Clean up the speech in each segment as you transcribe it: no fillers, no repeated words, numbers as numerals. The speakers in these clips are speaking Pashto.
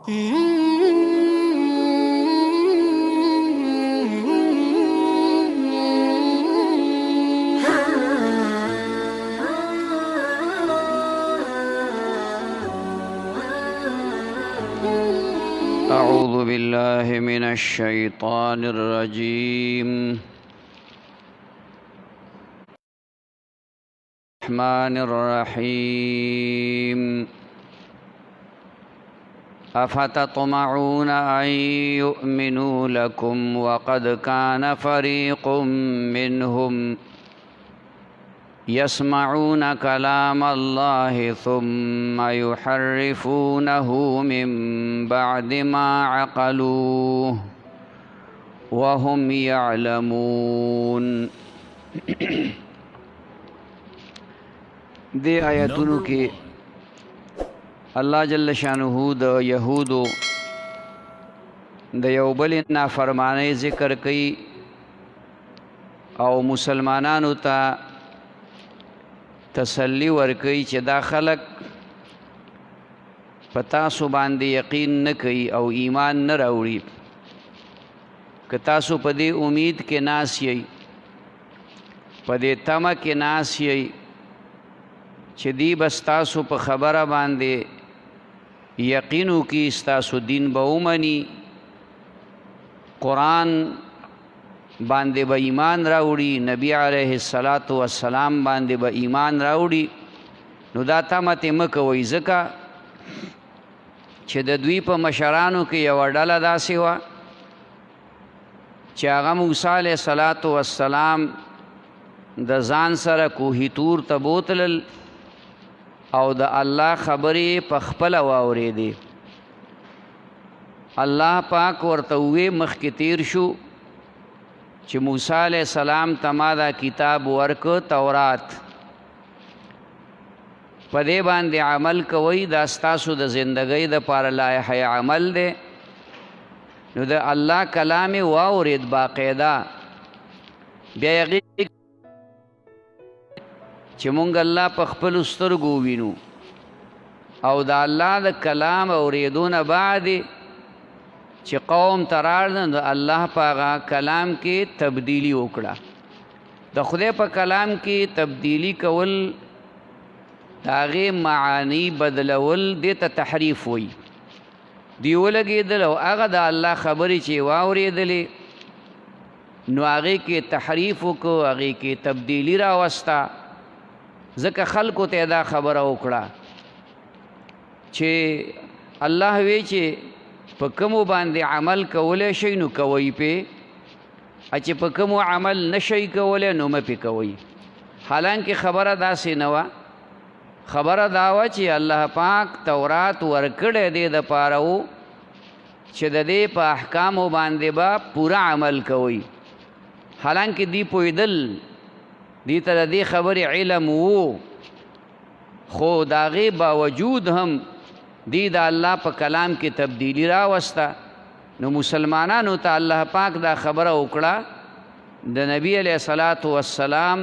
أعوذ بالله من الشيطان الرجيم. الرحمن الرحيم. أفتطمعون أن يؤمنوا لكم وقد كان فريق منهم يسمعون كلام الله ثم يحرفونه من بعد ما عقلوه وهم يعلمون. دې آیاتونو کې الله جل شانه د یهودو د یو بل نافرمانی ذکر کوي او مسلمانانو ته تسلی ورکوي چې دا خلق په تاسو باندې یقین نه کوي او ایمان نه راوړي. که تاسو په دې امید کې ناس یئ، په دې تمه کې ناس یئ چې دی بس تاسو په خبره باندې یقین وکړي، ستاسو دین به ومني، قرآن باندې به ایمان راوړي، نبی علیه السلام باندې به ایمان راوړي، نو دا تمه تې مه کوئ، ځکه چې د دوی په مشرانو کې یوه ډله داسې وه چې هغه موسی علیه السلام د ځان سره کوهي تور ته بوتلل او د الله خبرې په خپله واورېدې. الله پاک ورته ووی مخکې تیر شو چې موسی علیه السلام ته ما دا کتاب ورکه، تورات، په دې باندې عمل کوئ، دا ستاسو د زندګۍ دپاره لایحه عمل دی. نو د الله کلام یې واورېد باقاعده، بیا یې چې مونږ الله په خپلو سترګو وینو او د الله د کلام اورېدو نه بعد چې قوم ته راغله، نو الله په هغه کلام کې تبدیلی وکړه. د خدای په کلام کې تبدیلی کول، د هغې معانی بدلول، دې ته تحریف وایي. دوی ولګېدل او هغه د الله خبرې چې واورېدلې نو هغې کې تحریف وکړو، هغې کې تبدیلی راوسته. ځکه خلکو ته دا خبره وکړه چې الله وی چې په کومو باندې عمل کولی شئ نو کوئ پې، چې په کومو عمل نشئ کولی نو مه پې کوئ. حالانکه خبره داسې نه وه، خبره دا وه چې الله پاک تورات ورکړی دی دپاره و چې د دې په احکامو باندې به پوره عمل کوئ. حالانکه دی پوهېدل، دی ته د دې خبرې علم وو، خو د هغې باوجود هم دی د الله په کلام کې تبدیلی راوسته. نو مسلمانانو ته الله پاک دا خبره وکړه، د نبی علیه السلام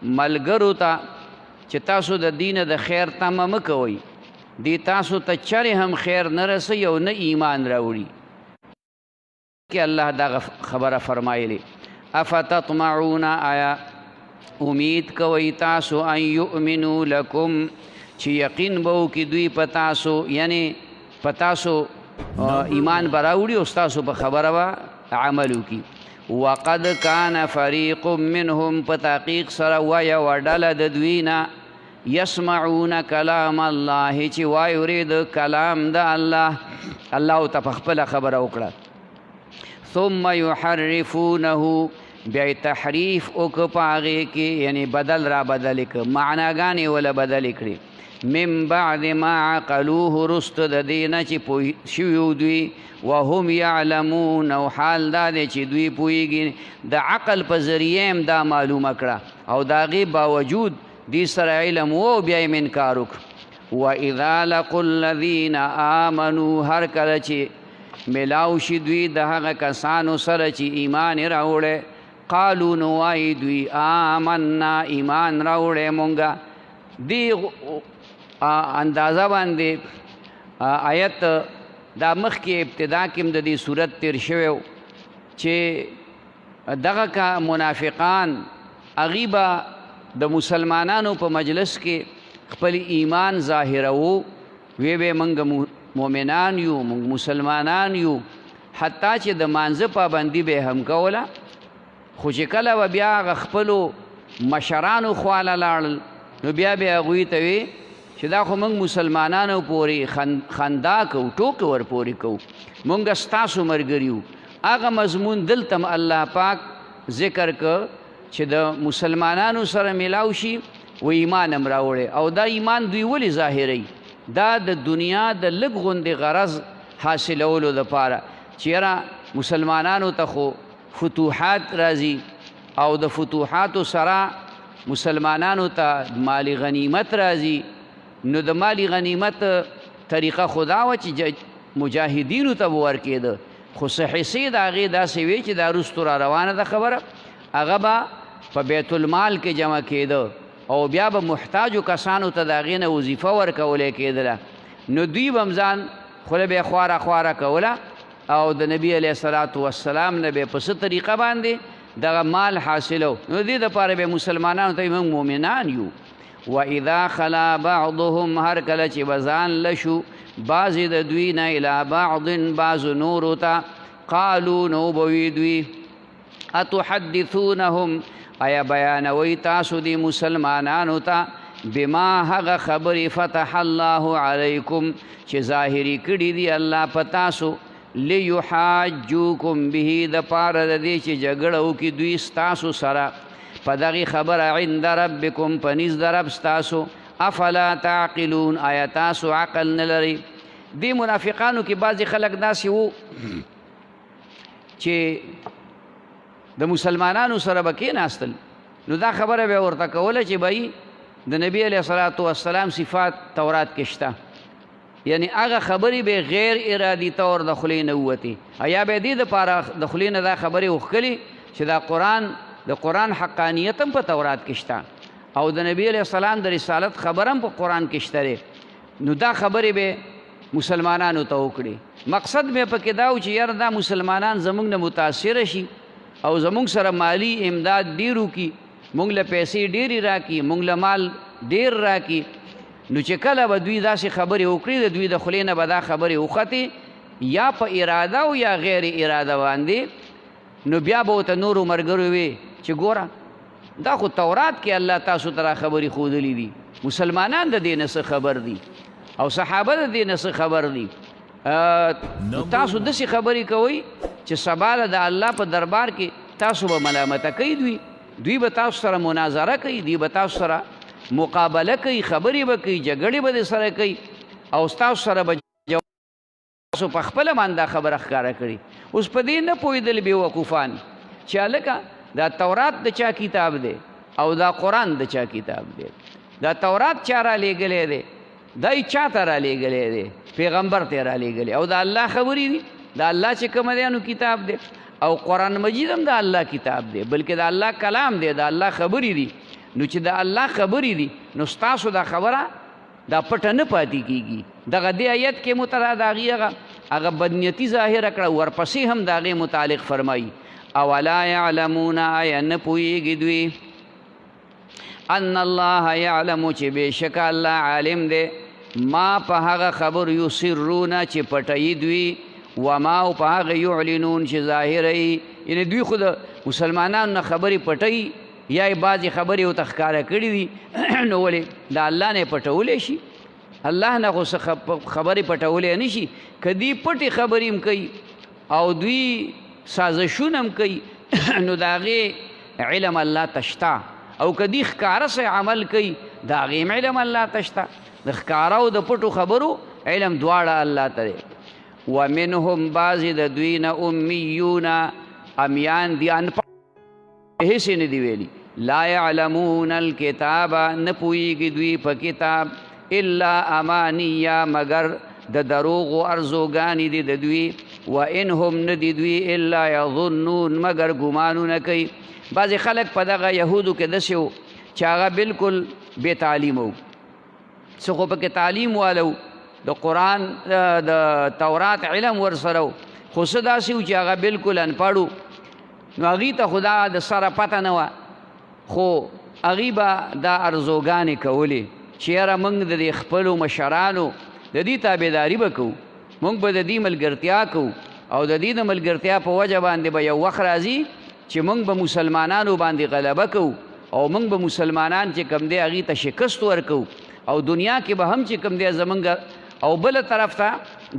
ملګرو ته، چې تاسو د دین د خیر تمه مه کوئ، دی تاسو ته چرې هم خیر نه رسوي او نه ایمان راوړي. کې الله دا خبره فرمایلی، افتطمعون، آیا امید کوئ تاسو ان یؤمنوا لکم چې یقین به وکړي دوی په تاسو، یعنی په تاسو ایمان به راوړي او ستاسو په خبره به عمل وکړي. وقد کان فریق منهم، په تحقیق سره وایه یوه ډله د دوی نه، یسمعون کلام الله، چې واورېد کلام د الله، الله ته په خپله خبره وکړه. ثم یحرفونه، بیا تحریف وکړه په هغې کې، یعنی بدل را بدل کړه، معناګانې وله بدل کړي. من بعد ما عقلوه، رسته د دې نه چې پوه شوي دوی، وهم یعلمون، او حال دا دی چې دوی پوهېږي. د عقل په ذریعه هم دا معلومه کړه او د هغې باوجود دې سره علم و او بیا یې انکار وکړه. وإذا لقوا الذین آمنوا، هر کله چې ملاو شي دوی د هغه کسانو سره چې ایمان یې راوړی، قالو نو وایي دوی آمنا، ایمان راوړی مونږه. دې اندازه باندې آیت دا مخکې ابتدا کې د دې صورت تیر شوی چې دغه کا منافقان هغوی به د مسلمانانو په مجلس کې خپل ایمان ظاهرو وی به موږ مؤمنان یو موږ مسلمانان یو حتی چې د مانځه پابندي به هم کوله خو چې کله به بیا هغه خپلو مشرانو خواله لاړل نو بیا به هغوی ته وی چې دا خو موږ مسلمانانو پورې خندا کوو ټوکې ورپورې کوو موږ ستاسو ملګري یو هغه مضمون دلته هم الله پاک ذکر که چې د مسلمانانو سره میلاو شي و ایمان هم راوړی او دا ایمان دوی ولې ظاهروي دا د دنیا د لږ غوندې غرض حاصلولو دپاره چې یاره مسلمانانو ته خو فتوحات راځي او د فتوحاتو سره مسلمانانو ته مالی غنیمت راځي نو د مالی غنیمت طریقه خدا وه چې مجاهدینو ته به ورکېده خو څه حصې د هغې داسې وې چې دا وروستو را روانه ده خبره هغه به په بیت المال کې جمع کېده او بیا به محتاجو کسانو ته د هغې نه وظیفه ورکولی کېدله نو دوی به هم ځان خوله به یې خواره خواره کوله او د نبی علیه الصلاة والسلام نه به په څه طریقه باندې دغه مال حاصلو نو دې دپاره به مسلمانانو ته موږ مؤمنان یو واذا خلا بعضهم هر کله چې به ځان لشو بعضې د دوی نه الی بعض بعضو نورو ته قالو نو به وي دوی اتحدثونهم آیا بیانوي تاسو دی مسلمانانو ته بما هغه خبرې فتح الله علیکم چې ظاهري کړي دي الله په تاسو لیحاجوکم به د پاره د دې چې جګړه وکړي دوی ستاسو سره په دغې خبره عند ربکم په نزد د رب ستاسو افلا تعقلون آیا تاسو عقل نه لرئ دې منافقانو کې بعضې خلک داسې وو چې د مسلمانانو سره به کېناستل نو دا خبره به ورته کوله چې بھائی د نبی علیه الصلاة والسلام صفات تورات کې شته یعنی هغه خبرې به غیر ارادي طور د خولې نه ووتې یا به دې دپاره د خولې نه دا خبرې وښکلې چې دا د قرآن حقانیت هم په تورات کې شته او د نبی علیه السلام د رسالت خبر هم په قرآن کې شته نو دا خبرې به مسلمانانو ته وکړي مقصد به پکې دا و چې یاره دا مسلمانان زموږ نه متاثره شي او زموږ سره مالی امداد ډېر وکړي موږ له پیسې ډېرې راکړي موږ له مال ډېر راکړي نو چې کله به دوی داسې خبرې وکړي د دوی د خولې نه به دا خبرې وختې یا په اراده او یا غیر اراده باندې نو بیا به ورته نورو ملګرو وي چې ګوره دا خو تورات کې الله تاسو ته را خبرې ښودلي دي مسلمانان د دې نه څه خبر دي او صحابه د دې نه څه خبر دي تاسو داسې خبرې کوئ چې سبا د الله په دربار کې تاسو به ملامته کوي دوی به تاسو سره مناظره کوي دوی به تاسو سره مقابله کوي خبرې به کوي جګړې به د سره کوي او تاسو سره به تاسو په خپله باندې دا خبره ښکاره کړي اوس په دې نه پوهېدل بېوقوفان چې هلکه دا تورات د چا کتاب دی او دا قرآن د چا کتاب دی دا تورات چا را لیږلی دی دا چا ته را لیږلی دی پیغمبر ته را لیږلی او دا الله خبرې دي دا الله چې کومه دی نو کتاب دی او قرآن مجید هم دا الله کتاب دی بلکې دا الله کلام دی دا الله خبرې دي نو چې دا الله خبرې دي نو ستاسو دا خبره دا پټه نه پاتې کېږي دغه دې آیت کې مترا د هغې هغه بدنیتي ظاهره کړه ورپسې هم د هغې متعلق فرمایي اولا یعلمون آیا نه پوهېږي دوی ان الله یعلم چې بېشکه الله عالم دی ما په هغه خبر یسرونه چې پټوي دوی وما او په هغه یعلنون چې ظاهروي یعنې دوی خو د مسلمانانو نه خبرې پټوي یا یې بعضې خبرې ورته ښکاره کړي دي نو ولې د الله نه یې پټولی شي الله نه خو څه خبرې پټولی نه شي که دوی پټې خبرې هم کوي او دوی سازشونه هم کوي نو د هغې علم الله ته شته او که دوی ښکاره څه عمل کوي د هغې هم علم الله ته شته د ښکاره او د پټو خبرو علم دواړه الله ته دی ومنهم بعضې د دوی نه امیون امیان دي هیڅ نه دي ویلي لا یعلمون الکتاب نه پوهېږي دوی په کتاب الا امانیه مگر د دروغو ارزوګانې دي د دوی و ان هم نه دي دوی الا یظنون مگر ګمانونه کوي بعضې خلک په دغه یهودو کې داسې و چې هغه بلکل بې تعلیم و څه خو پکې تعلیم والو د قرآن د تورات علم ورسره خو څه داسې و چې هغه بلکل انپړ نو هغې ته خو دا د سره پته نه وه خو هغې به دا ارزوګانې کولې چې یاره موږ د دې خپلو مشرانو د دې تابعداري به کوو موږ به د دې ملګرتیا کوو او د دې د ملګرتیا په وجه باندې به یو وخت راځي چې موږ به مسلمانانو باندې غلبه کوو او موږ به مسلمانان چې کم دی هغې ته شکست ورکوو او دنیا کې به هم چې کم دی زمونږ او بله طرف ته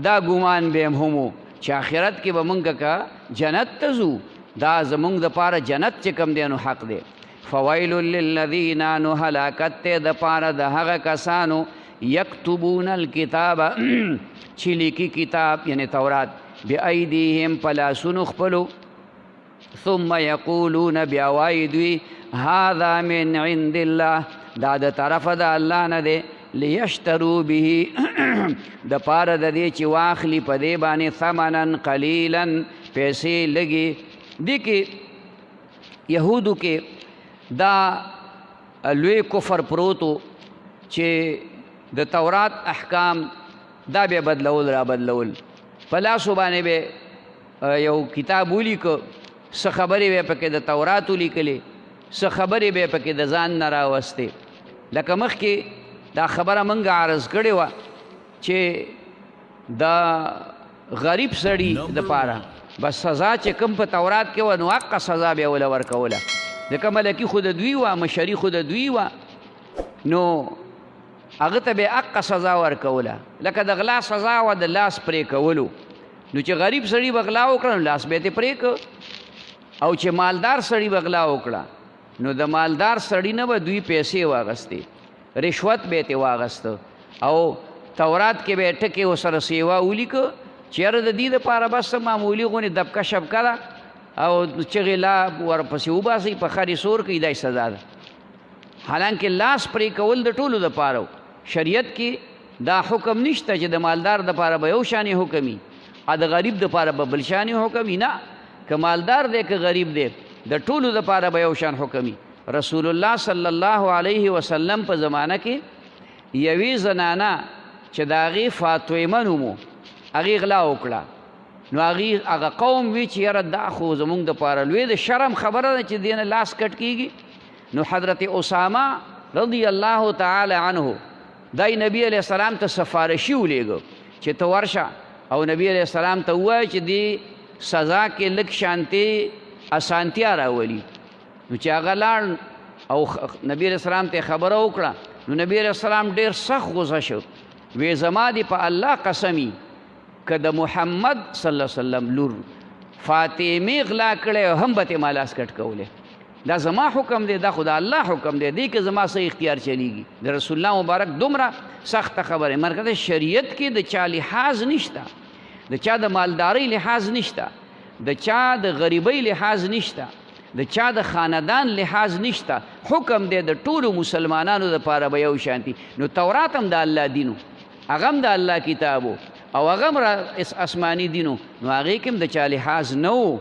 دا ګمان به هم و چې آخرت کې به موږ که جنت ته ځو دا زمونږ دپاره جنت چې کم دی نو حق دی فویل للذین نو هلاکت دی دپاره د هغه کسانو یکتبون الکتاب چې لیکي کتاب یعنی تورات بأیدیهم په لاسونو خپلو ثم یقولون بیا وایي دوی هذا من عند الله دا د طرفه د الله نه دی لیشترو به د پاره د دې چې واخلي په دې باندې ثمنا قلیلا پیسې لګي دې کې یهودو کې دا لوی کفر پروتو چې د تورات احکام دا به بدلول را بدلول په لاسو باندې به یو کتاب ولیکو څه خبرې به پکې د تورات ولیکلې څه خبرې به پکې د ځان نه راوستې لکه مخکې دا خبره موږ عرض کړې وه چې د غریب سړي دپاره بس سزا چې کوم په تورات کې وه نو حقه سزا بیا وله ورکوله ځکه ملکي خو د دوی وه مشري خو د دوی وه نو هغه ته به حقه سزا ورکوله لکه د غلا سزا وه د لاس پرې کولو نو چې غریب سړي به غلا وکړه نو لاس به یې پرې کړ او چې مالدار سړي به غلا وکړه نو د مالدار سړي نه به دوی پیسې واغستې رشوت به یې واغسته او تورات کې به یې ټکې ورسره سیوا ولیکه چې یاره د دې دپاره بس معمولي غونې دبکه شبکه ده او چغې لا ورپسې وباسئ په خرې سور کوي دا سزا ده حالانکه لاس پرې کول د ټولو دپاره شریعت کې دا حکم نشته چې د مالدار دپاره به یو شانې حکم وي او د غریب دپاره به بل شانې حکم وي نه که مالدار دی که غریب دی د ټولو دپاره به یو شان حکم وي رسول الله صلی الله علیه وسلم په زمانه کې یوې زنانه چې د هغې فاطمه نوم و هغې غلا وکړه نو هغه قوم وی چې یاره دا خو زمونږ دپاره لوی د شرم خبره ده چې دې نه لاس کټ کېږي نو حضرت اسامه رضی الله تعالی عنه دای نبی علیہ السلام ته سفارشي ولیږه چې ته ورشه او نبی علیہ السلام ته ووایه چې دې سزا کې لږ شانتي اسانتیا راولي نو چې هغه لاړ او نبی علیہ السلام ته خبره وکړه نو نبی علیہ السلام ډېر سخت غوسه شو وی زما دې په الله قسمی که د محمد صلی الله علیه وسلم لور فاطمې غلا کړی هم به تې ما لاس کټ کولی دا زما حکم دی دا خو د الله حکم دی دی که زما څه اختیار چلیږي د رسول الله مبارک دومره سخته خبرې مرکز شریعت کې د چا لحاظ نشته د چا د مالدارۍ لحاظ نشته د چا د غریبۍ لحاظ نشته د چا د خاندان لحاظ نشته حکم دی د ټولو مسلمانانو دپاره به یو شانتي نو تورات هم د الله دینو هغه هم د الله کتابو او هغه هم اسماني دینو نو هغې کې هم د چا لحاظ نه و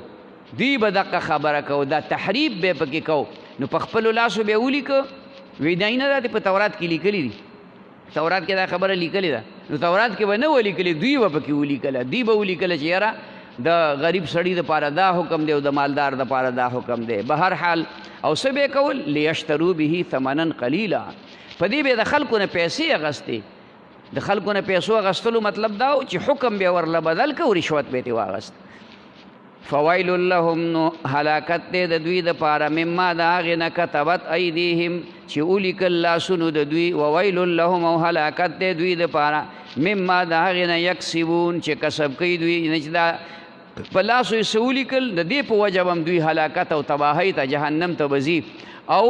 دوی به دقه خبره کو دا تحریف به پکې کو نو په خپلو لاسو به ولیکه وی دا نه دا په تورات کې لیکلي دي تورات کې دا خبره لیکلې ده نو تورات کې به نه ولیکلې دوی به پکې ولیکله دوی به ولیکله چې یاره د غریب سړي دپاره دا حکم دی او د مالدار دپاره دا حکم دی به هر حال او څه به کول لیشترو به ثمنا قلیلا په دې به د خلکو نه پیسې اخیستې د خلکو نه پیسو اخیستلو مطلب دا و چې حکم به ورله بدل که او رشوت به یې واخیست فویل لهم نو هلاکت دی د دوی دپاره مما د هغې نه کتبت ایدیهم چې ولیکل لاسونو د دوی وویل لهم او هلاکت دی دوی دپاره مما د هغې نه یکسبون چې کسب کوي دوی نه چې دا په لاسو یې څه ولیکل د دې په وجه به هم دوی هلاکت او تباهۍ ته جهنم ته به ځي او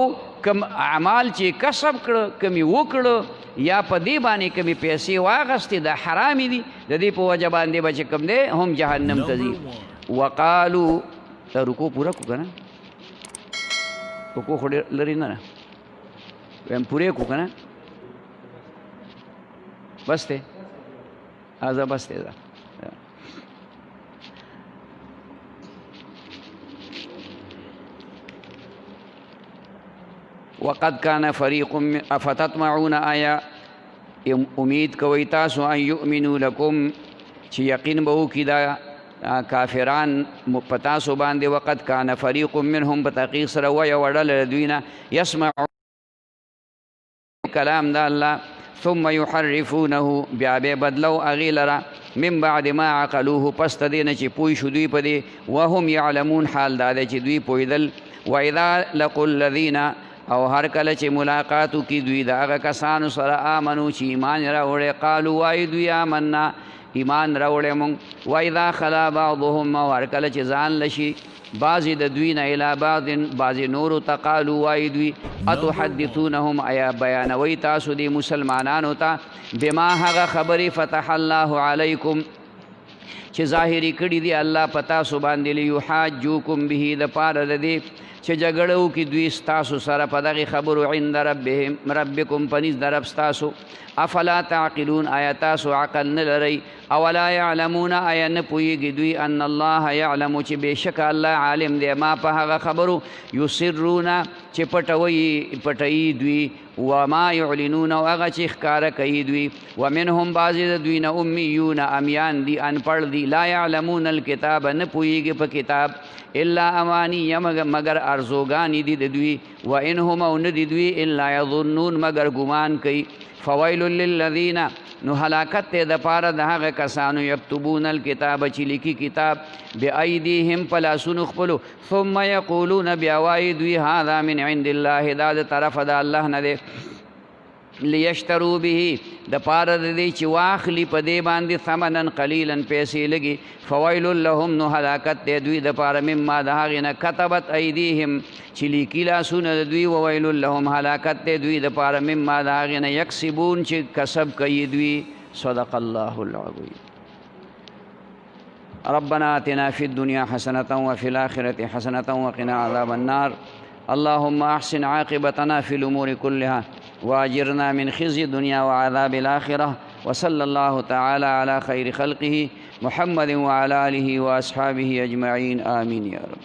کم اعمال چې کسب کړه کم یې وکړه یا په دې باندې کمې پیسې واخیستې دا حرامې دي د دې په وجه باندې به چې کوم دی هم جهنم ته ځي وقالو دا رکو پورا کو که نه رکو خو ډېر لرې نه ویم پورې کو که نه بس دی ازه بس دی وقد كان فريق افتطمعون آیا امید کوي تاسو ان یؤمنو لکم چې یقین به وکړي دا کافران پتاسو باندې وقت کان فریق منهم په تحقیق سره وایه وډله دوی نه یسمعون کلام د الله ثم یحرفونه بیا به بدلو هغې لره من بعد ما عقلوه پس د دې نه چې پوه شو دوی په دې وهم یعلمون حال دا دی چې دوی پوهېدل واذا لقوا الذین او هر کله چې ملاقات وکړي دوی د هغه کسانو سره آمنو چې ایمان راوړی قالو وایي دوی آمنا ایمان راوړی مونږ واذا خلا بعضهم او هر کله چې ځان لشي بعضې د دوی نه الی بعض بعضې نورو ته قالو وایي دوی اتحدثونهم ایا بیانوئ تاسو دې مسلمانانو ته بما هغه خبرې فتح الله علیکم چې ظاهري کړي دي الله په تاسو باندې لیحاجوکم به د پاره د دې چې جګړه وکړي دوی ستاسو سره په دغې خبرو عند ربکم په نزد رب ستاسو افلا تعقلون آیا تاسو عقل نه لرئ اولا یعلمون آیا نه پوهېږي دوی ان الله یعلم چې بېشکه الله عالم دی ما په هغه خبرو یسرون چې پټوي دوی وما یعلنون او هغه چې ښکاره کوي دوی ومنهم بعضې د دوی نه امیون امیان دي انپړ دي لا یعلمون الکتاب نه پوهېږي په کتاب الا امانیه مگر ارزوګانې دي د دوی و ان هم او نه دي دوی الا یظنون مگر ګمان کوي فویل للذین نو هلاکت دی د پاره د هغه کسانو یکتبون الکتاب چې لیکي کتاب بایدیهم په لاسونو خپلو ثم یقولون بیا وایي دوی هذا من عند الله دا د طرفه د الله نه دی لیشترو به د پاره د دې چې واخلي په دې باندې ثمنا قلیلا پیسې لګي فویل لهم نو هلاکت دی دوی د پاره مما د هغې نه کتبت ایدیهم چې لیکي لاسونه د دوی وویل لهم هلاکت دی دوی د پاره مما د هغې نه یکسبون چې کسب کوي دوی صدق الله العظیم ربنا آتنا في الدنيا حسنة وفي الآخرة حسنة وقنا عذاب النار اللهم أحسن عاقبتنا في الأمور كلها وأجرنا من خزي الدنيا وعذاب الآخرة وصلى الله تعالى على خير خلقه محمد وعلى آله وأصحابه أجمعين آمين يا رب